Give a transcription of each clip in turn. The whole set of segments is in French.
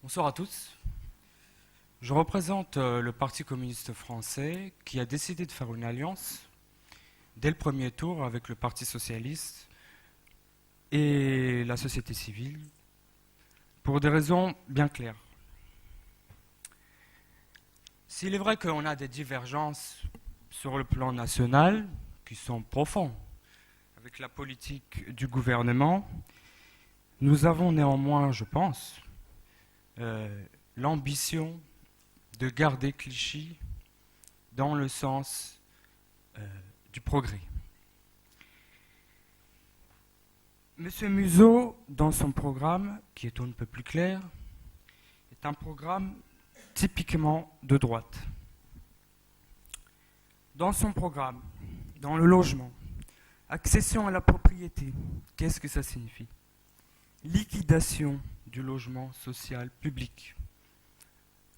Bonsoir à tous. Je représente le Parti communiste français qui a décidé de faire une alliance dès le premier tour avec le Parti socialiste et la société civile pour des raisons bien claires. S'il est vrai qu'on a des divergences sur le plan national qui sont profondes avec la politique du gouvernement, nous avons néanmoins, je pense, l'ambition de garder Clichy dans le sens du progrès. Monsieur Museau, dans son programme, qui est un peu plus clair, est un programme typiquement de droite. Dans son programme, dans le logement, accession à la propriété, qu'est-ce que ça signifie? Liquidation du logement social public.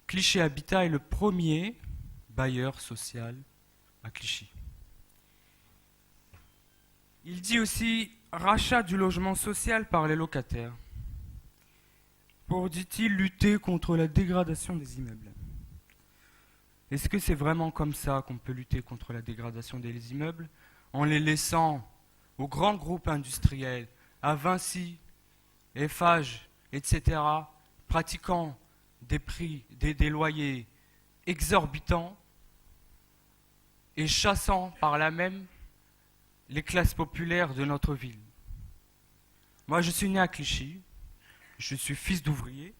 Clichy Habitat est le premier bailleur social à Clichy. Il dit aussi rachat du logement social par les locataires pour, dit-il, lutter contre la dégradation des immeubles. Est-ce que c'est vraiment comme ça qu'on peut lutter contre la dégradation des immeubles en les laissant aux grands groupes industriels, à Vinci, Eiffage, etc., pratiquant des prix, des loyers exorbitants et chassant par là même les classes populaires de notre ville? Moi, je suis né à Clichy, je suis fils d'ouvrier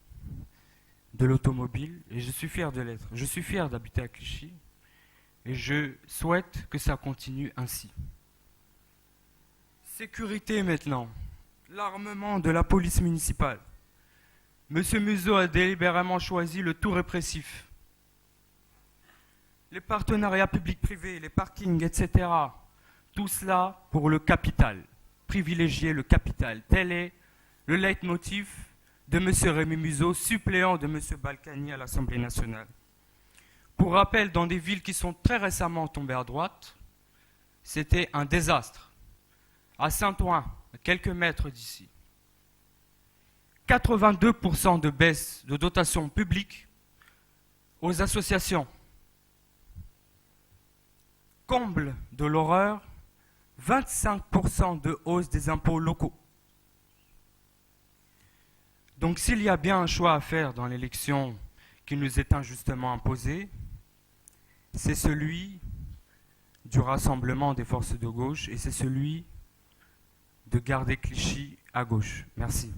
de l'automobile et je suis fier de l'être. Je suis fier d'habiter à Clichy et je souhaite que ça continue ainsi. Sécurité maintenant. L'armement de la police municipale. Monsieur Museau a délibérément choisi le tout répressif. Les partenariats publics-privés, les parkings, etc. Tout cela pour le capital. Privilégier le capital. Tel est le leitmotiv de monsieur Rémy Museau, suppléant de monsieur Balkany à l'Assemblée nationale. Pour rappel, dans des villes qui sont très récemment tombées à droite, c'était un désastre. À Saint-Ouen, à quelques mètres d'ici, 82% de baisse de dotation publique aux associations. Comble de l'horreur, 25% de hausse des impôts locaux. Donc s'il y a bien un choix à faire dans l'élection qui nous est injustement imposée, c'est celui du rassemblement des forces de gauche et c'est celui de garder Clichy à gauche. Merci.